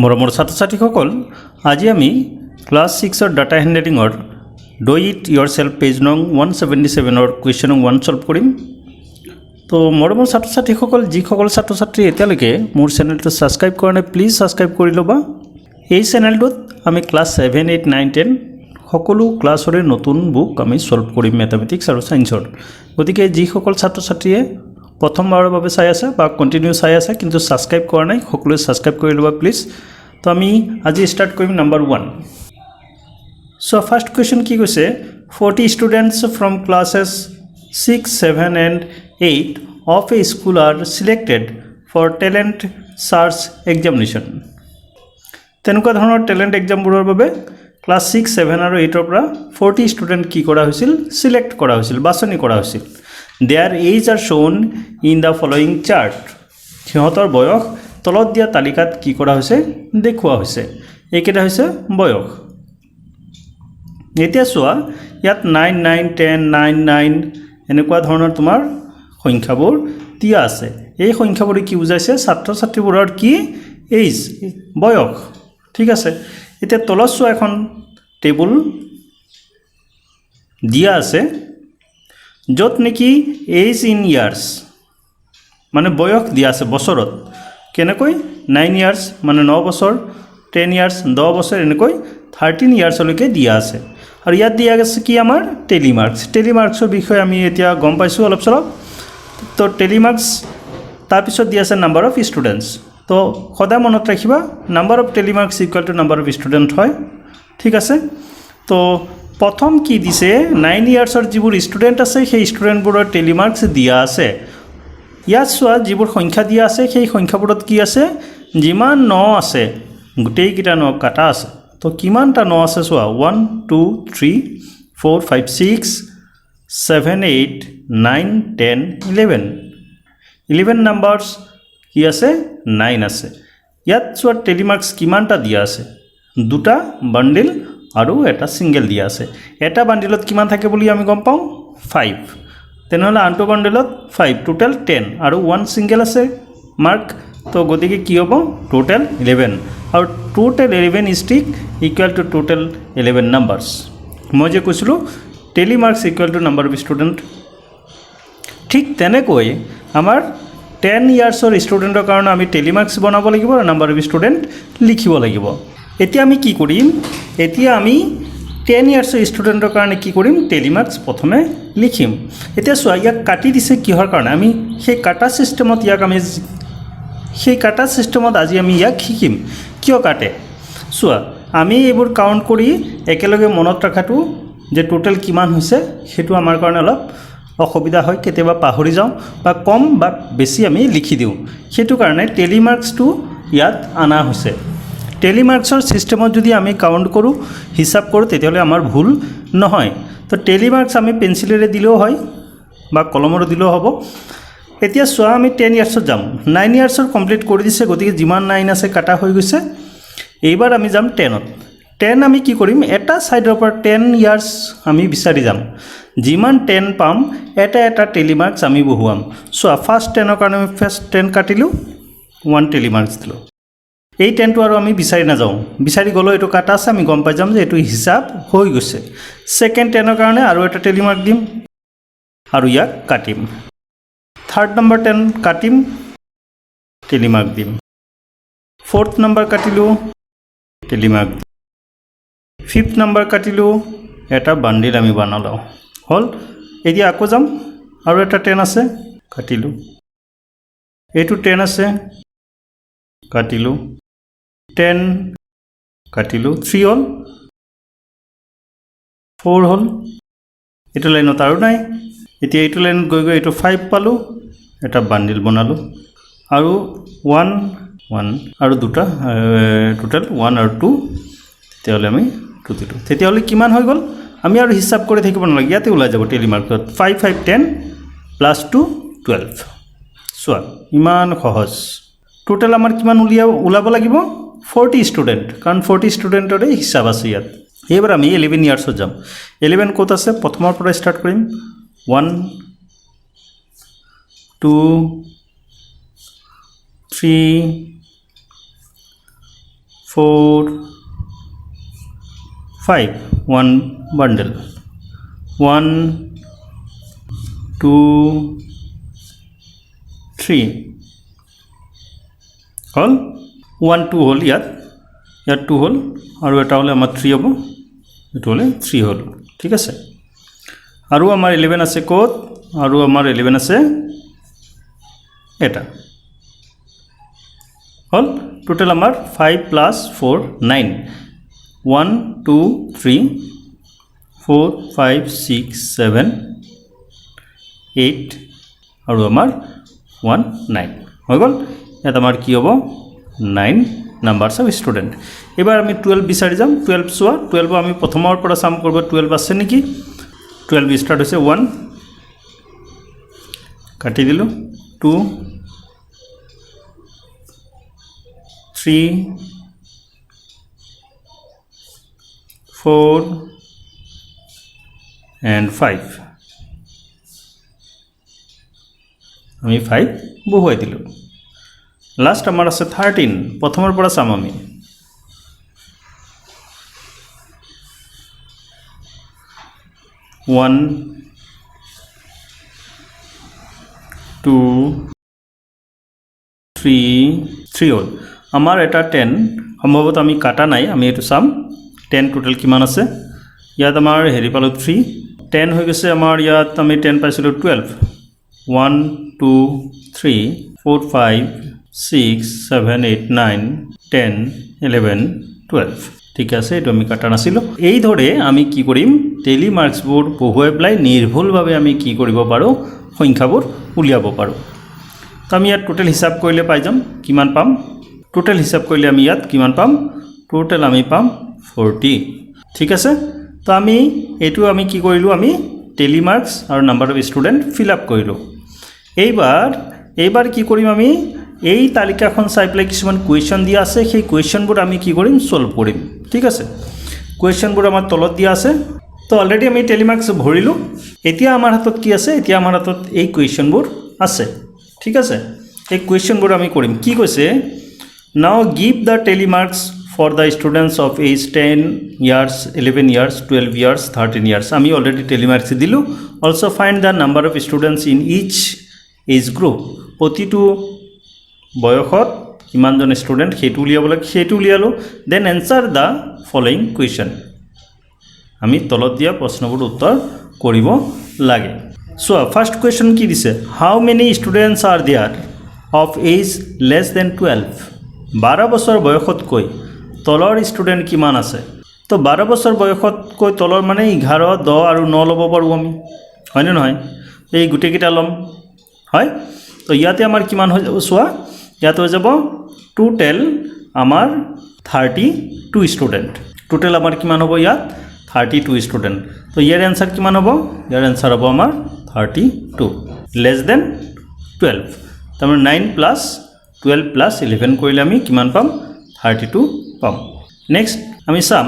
মৰমৰ ছাত্ৰ-ছাত্ৰীসকল আজি আমি ক্লাছ 6 ৰ ডাটা হ্যান্ডলিংৰ ডু ইট ইয়োৰসেল্ফ পেজ নং 177 ৰ কুৱেশ্যন নং 1 সলভ কৰিম। তো মৰমৰ ছাত্ৰ-ছাত্ৰীসকল যিসকল ছাত্ৰ-ছাত্ৰী এতিয়ালৈকে মোৰ চেনেলটো ছাবস্ক্ৰাইব কৰা নাই প্লিজ ছাবস্ক্ৰাইব কৰি ল'বা। এই চেনেলটোত আমি ক্লাছ 7, 8, 9, 10 সকলো ক্লাছৰে নতুন বুক আমি সলভ কৰিম মেথমেটিক্স আৰু সায়েন্সৰ। গতিকে যিসকল ছাত্ৰ-ছাত্ৰীয়ে প্ৰথমবাৰৰ বাবে চাই আছে বা কন্টিনিউ চাই আছে কিন্তু ছাবস্ক্ৰাইব কৰা নাই সকলোৱে ছাবস্ক্ৰাইব কৰি ল'বা প্লিজ। তো আমি আজি স্টাৰ্ট কৰিম নাম্বাৰ 1। সো ফাৰ্স্ট কোৱেশ্চন কি কৈছে 40 students from classes 6, 7 and 8 of a school are selected for talent search examination। তেনেকুৱা ধৰণৰ টেলেণ্ট এক্সামবোৰৰ বাবে ক্লাছ 6, 7 আৰু 8 ৰ পৰা 40 ষ্টুডেণ্ট কি কৰা হৈছিল সিলেক্ট কৰা হৈছিল বাছনি কৰা হৈছিল। Their age are shown in the following chart। সিহঁতৰ বয়স তলত দিয়া তালিকাত কি কৰা হৈছে দেখুওৱা হৈছে। এইকেইটা হৈছে বয়স। এতিয়া চোৱা ইয়াত 9, 9, 10, 9, 9 এনেকুৱা ধৰণৰ তোমাৰ সংখ্যাবোৰ দিয়া আছে। এই সংখ্যাবোৰ কি বুজাইছে ছাত্ৰ-ছাত্ৰীবোৰৰ কি এজ বয়স। ঠিক আছে, এতিয়া তলত চোৱা এখন টেবুল দিয়া আছে য'ত নেকি এজ ইন ইয়াৰ্ছ মানে বয়স দিয়া আছে বছৰত। কেনেকৈ 9 ইয়াৰ্ছ মানে 9 বছৰ, 10 ইয়াৰ্ছ 10 বছৰ এনেকৈ 13 ইয়াৰ্ছলৈকে দিয়া আছে। আৰু ইয়াত দিয়া আছে কি আমাৰ টেলিমাৰ্কছ। টেলিমাৰ্কছৰ বিষয়ে আমি এতিয়া গম পাইছোঁ অলপ চলপ। তো টেলিমাৰ্কছ তাৰপিছত দিয়া আছে নাম্বাৰ অফ ষ্টুডেণ্টছ। তো সদায় মনত ৰাখিবা number of tally marks equal to number of student হয়। ঠিক আছে, তো প্ৰথম কি দিছে 9 ইয়াৰ্ছৰ যিবোৰ ষ্টুডেণ্ট আছে সেই ষ্টুডেণ্টবোৰৰ টেলিমাৰ্কছ দিয়া আছে। ইয়াত চোৱা যিবোৰ সংখ্যা দিয়া আছে সেই সংখ্যাবোৰত কি আছে যিমান 9 আছে গোটেইকেইটা 9 কাটা আছে। তো কিমানটা 9 আছে চোৱা 1, 2, 3, 4, 5, 6, 7, 8, 9, 10, 11 নাম্বাৰছ কি আছে 9 আছে। ইয়াত চোৱা টেলিমাৰ্কছ কিমানটা দিয়া আছে দুটা বান্ডিল আৰু এটা সিঙ্গেল দিয়া আছে। এটা বান্ডিলত কিমান থাকে বুলি আমি গম পাওঁ 5, তেনেহ'লে আনটো বান্ডিলত 5 টোটেল 10 আৰু 1 সিঙ্গেল আছে মাৰ্ক। তো গতিকে কি হ'ব টোটেল 11 আৰু total 11 stick equal to total 11 numbers. মই যে কৈছিলোঁ tally marks equal to number of student. ঠিক তেনেকৈ আমাৰ 10 ইয়াৰ্ছৰ ষ্টুডেণ্টৰ কাৰণে আমি টেলিমাৰ্কছ বনাব লাগিব আৰু নাম্বাৰ অফ ষ্টুডেণ্ট লিখিব লাগিব। এতিয়া আমি কি কৰিম এতিয়া আমি 10 ইয়াৰ্ছৰ ষ্টুডেণ্টৰ কাৰণে কি কৰিম টেলিমাৰ্কছ প্ৰথমে লিখিম। এতিয়া চোৱা ইয়াক কাটি দিছে কিহৰ কাৰণে আমি সেই কাটা ছিষ্টেমত আজি আমি ইয়াক শিকিম কিয় কাটে। চোৱা আমি এইবোৰ কাউণ্ট কৰি একেলগে মনত ৰখাটো যে টোটেল কিমান হৈছে সেইটো আমাৰ কাৰণে অলপ অসুবিধা হয়, কেতিয়াবা পাহৰি যাওঁ বা কম বা বেছি আমি লিখি দিওঁ। সেইটো কাৰণে টেলিমাৰ্কছটো ইয়াত অনা হৈছে। টেলিমাৰ্কছৰ ছিষ্টেমত যদি আমি কাউণ্ট কৰোঁ হিচাপ কৰোঁ তেতিয়াহ'লে আমাৰ ভুল নহয়। তো টেলিমাৰ্কছ আমি পেঞ্চিলেৰে দিলেও হয় বা কলমেৰে দিলেও হ'ব। এতিয়া চোৱা আমি 10 ইয়াৰ্ছত যাম। 9 ইয়াৰ্ছৰ কমপ্লিট কৰি দিছে গতিকে যিমান 9 আছে কাটা হৈ গৈছে। এইবাৰ আমি যাম 10ত। 10 আমি কি কৰিম এটা ছাইডৰ পৰা 10 ইয়াৰ্ছ আমি বিচাৰি যাম। যিমান 10 পাম এটা এটা টেলিমাৰ্কছ আমি বহুৱাম। চোৱা ফাৰ্ষ্ট 10ৰ কাৰণে আমি ফাৰ্ষ্ট 10 কাটিলোঁ 1 টেলিমাৰ্কছ দিলোঁ। এই 10টো আৰু আমি বিচাৰি নাযাওঁ, বিচাৰি গ'লেও এইটো কাটা আছে আমি গম পাই যাম যে এইটো হিচাপ হৈ গৈছে। ছেকেণ্ড 10ৰ কাৰণে আৰু এটা টেলিমাৰ্ক দিম আৰু ইয়াক কাটিম। থাৰ্ড নম্বৰ 10 কাটিম টেলিমাৰ্ক দিম। ফ'ৰ্থ নম্বৰ কাটিলোঁ টেলিমাৰ্ক দিম। ফিফথ নম্বৰ কাটিলোঁ এটা বান্ডিল আমি বনালোঁ হ'ল। এতিয়া আকৌ যাম আৰু এটা 10 আছে কাটিলোঁ। এইটো 10 আছে কাটিলোঁ 10 কাটিলোঁ 3 হ'ল 4 হ'ল। এইটো লাইনত আৰু নাই। এতিয়া এইটো লাইনত গৈ গৈ এইটো 5 পালোঁ এটা বান্ডিল বনালোঁ আৰু 1 আৰু দুটা টোটেল 1 আৰু 2 তেতিয়াহ'লে আমি 2 দিলোঁ। তেতিয়াহ'লে কিমান হৈ গ'ল আমি আৰু হিচাপ কৰি থাকিব নালাগে ইয়াতে ওলাই যাব টেলিমাৰ্কত 5, 5, 10 প্লাছ 2 12। চোৱা ইমান সহজ। টোটেল আমাৰ কিমান ওলাব লাগিব 40 ষ্টুডেণ্ট কাৰণ 40 ষ্টুডেণ্টৰে হিচাপ আছে ইয়াত। এইবাৰ আমি 11 ইয়াৰ্ছত যাম। 11 ক'ত আছে প্ৰথমৰ পৰা ষ্টাৰ্ট কৰিম 1, 2, 3, 4 5 one bundle 1 2 3 হল 1 2 হল ইয়াত 2 হল আৰু এটা হলে আমাৰ 3 হ'ব এটো হলে 3 হল ঠিক আছে আৰু আমাৰ 11 আছে কোড আৰু আমাৰ 11 আছে এটা হল টোটাল আমাৰ 5 plus 4 9 1 2 3 4 5 6 7 8 আৰু আমাৰ 1 9 হৈ গল এটা আমাৰ কি হ'ব 9 নাম্বাৰস অফ স্টুডেন্ট এবাৰ আমি 12 বিচাৰি যাম 12 সোৱা 12 আমি প্ৰথমৰ পৰা সাম কৰিব 12 আছে নেকি 12 স্টার্ট হৈছে 1 কাটি দিলো 2 3 4 and 5 আমি 5 বহুৱাই দিলো লাস্ট আমাৰ আছে 13 প্ৰথমৰ পৰা চাম আমি 1 2 3 হল আমাৰ এটা 10 সম্ভৱত আমি কাটা নাই আমি এটো চাম 10 টোটাল কিমান আছে ইয়াত আমাৰ হেৰি পালো 3 10 হৈ গৈছে আমাৰ ইয়াত আমি 10 পাইছিলো 12 1 2 3 4 5 6 7 8 9 10 11 12 ঠিক আছে এটো আমি কাটা নাছিল এই ধৰে আমি কি কৰিম টেলি মাৰ্কস বোৰ্ড বহুৱাই প্লাই নিৰ্ভুলভাৱে আমি কি কৰিব পাৰো সংখ্যাবোৰ উলিয়াব পাৰো তো আমি ইয়াত টোটাল হিসাব কৰিলে পাই যাম কিমান পাম টোটাল হিসাব কৰিলে আমি ইয়াত কিমান পাম টোটাল আমি পাম 40 ঠিক আছে তো আমি এটো আমি কি কৰিলো আমি টেলি মাৰ্কস আৰু number of student fill up কৰিলো এইবাৰ কি কৰিম আমি এই তালিকাখন চাই প্লাই কিছুমান কোৱেশ্চন দিয়া আছে সেই কোৱেশ্চনবোৰ আমি কি কৰিম সলভ কৰিম ঠিক আছে কোৱেশ্চনবোৰ আমাৰ তলত দিয়া আছে তো অলৰেডি আমি টেলি মাৰ্কস ভৰিলো এতিয়া আমাৰ হাতত কি আছে এতিয়া আমাৰ হাতত এই কোৱেশ্চনবোৰ আছে ঠিক আছে এই কোৱেশ্চনবোৰ আমি কৰিম কি কৈছে now give the tally marks for the students of age 10 years 11 years 12 years 13 years আমি already tele marks Dilu also find the number of students in each age group প্রতিটো বয়সত কিমানজন স্টুডেন্ট হেতু উলিয়ালো then answer the following question আমি তলত দিয়া প্ৰশ্নবোৰ উত্তৰ কৰিব লাগে so first question কি দিছে how many students are there of age less than 12 12 বছৰ বয়সত কৈ তলৰ স্টুডেন্ট কিমান আছে তো 12 বছৰ বয়সত কৈ তলৰ মানে 11 10 আৰু 9 লব পাৰো আমি হয় না নহয় এই গুটে কিটা লম হয় তো ইয়াতে আমাৰ কিমান হৈ সোৱা ইয়াতে হৈ যাব টোটাল আমাৰ 32 স্টুডেন্ট টোটাল আমাৰ কিমান হ'ব ইয়াত 32 স্টুডেন্ট তো ইয়াৰ आंसर কিমান হ'ব ইয়াৰ आंसर হ'ব আমাৰ 32 লেস দেন 12 তামানে 9 প্লাস 12 প্লাস 11 কৰিলে আমি কিমান পাম 32 পাম নেক্সট আমি some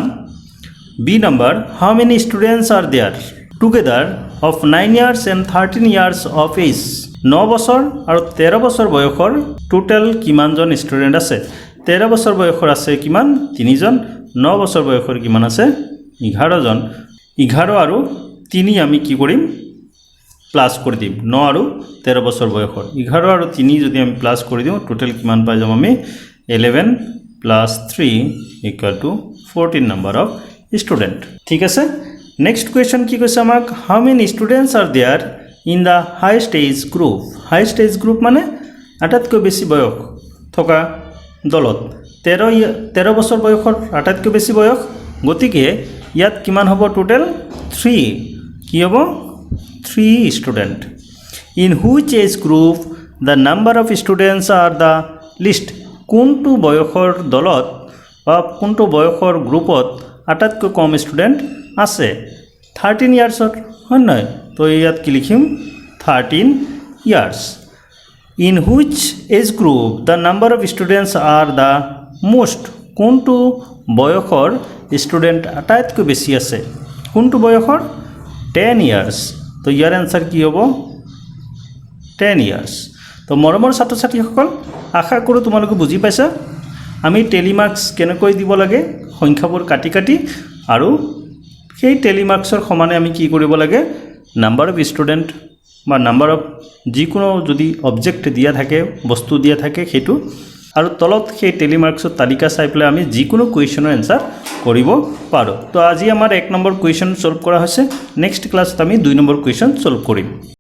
B number how many students are there together of 9 years and 13 years of age 9 বছৰ আৰু 13 বছৰ বয়সৰ টোটাল কিমানজন স্টুডেন্ট আছে 13 বছৰ বয়সৰ আছে কিমান 3 জন 9 বছৰ বয়সৰ কিমান আছে 11 জন 11 আৰু 3 আমি কি কৰিম প্লাস কৰি দিম 9 আৰু 13 বছৰ বয়সৰ 11 আৰু 3 যদি আমি প্লাস কৰি দিও টোটাল কিমান পাই যাম আমি 11 plus 3 equal to 14 number of student ঠিক আছে next question কি কৈছে আমাক how many students are there in the highest age group মানে আটাইতকৈ বেছি বয়স থকা দলত 13 বছৰ বয়সৰ আটাইতকৈ বেছি বয়স গতিকে ইয়াত কিমান হ'ব টোটাল 3 কি হ'ব 3 student in which age group the number of students are the least কোনটো বয়সৰ দলত বা কোনটো বয়সৰ গ্ৰুপত আটাইতকৈ কম স্টুডেন্ট আছে 13 ইয়াৰ্সৰ হয় নাই তো ইয়াত কি লিখিম 13 years in which age group the number of students are the most কোনটো বয়সৰ স্টুডেন্ট আটাইতকৈ বেছি আছে কোনটো বয়সৰ 10 ইয়াৰ্স তো ইয়াৰ आंसर কি হ'ব 10 ইয়াৰ্স তো মৰমৰ ছাত্ৰ ছাত্ৰীসকল আশা কৰো তোমালোকে বুজি পাইছা আমি টেলিমাৰ্কছ কেনেকৈ দিব লাগে সংখ্যাবোৰ কাটি কাটি আৰু সেই টেলিমাৰ্কছৰ সমানে আমি কি কৰিব লাগে নাম্বাৰ অফ ষ্টুডেণ্ট বা নাম্বাৰ অফ যিকোনো যদি অবজেক্ট দিয়া থাকে বস্তু দিয়া থাকে সেইটো আৰু তলত সেই টেলিমাৰ্কছৰ তালিকা চাই পেলাই আমি যিকোনো কুৱেশ্যনৰ এনসাৰ কৰিব পাৰোঁ তো আজি আমাৰ 1 নম্বৰ কুৱেশ্যন সলভ কৰা হৈছে নেক্সট ক্লাছত আমি 2 নম্বৰ কুৱেশ্যন সলভ কৰিম